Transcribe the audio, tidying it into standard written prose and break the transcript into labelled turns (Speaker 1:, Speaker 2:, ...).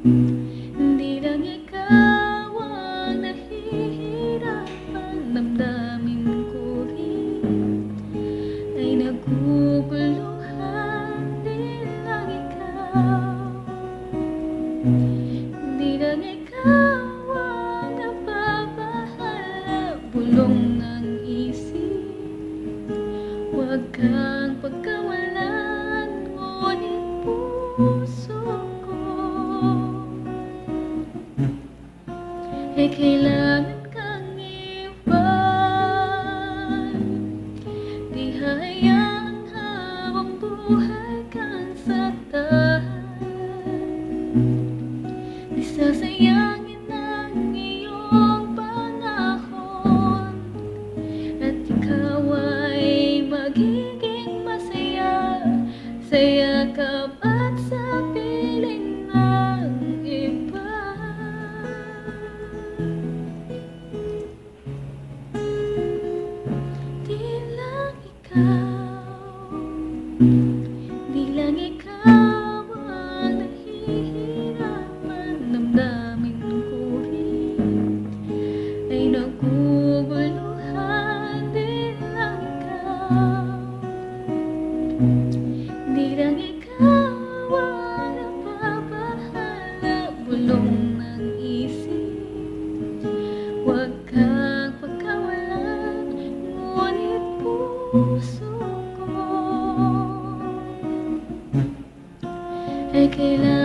Speaker 1: Hindi lang ikaw ang nahihirapan, damdamin ko rin ay naguguluhan. Di lang ikaw, di lang ikaw ang nababahala, bulong ng isip. Huwag kang pagkawalan, ngunit puso ko ay kailangan kang iwan. Di hayaang habang buhay kang saktan, di sasayangin ang iyong panahon, at ikaw ay magiging masaya sa yakap at sa piling ng iba. Di lang ikaw, di lang ikaw ang nahihirapan, damdamin ko rin ay naguguluhan. Di lang ikaw, di lang ikaw ang nababahala, bulong ng isip. Huwag kang pagkawalan, ngunit puso ko ay kailangan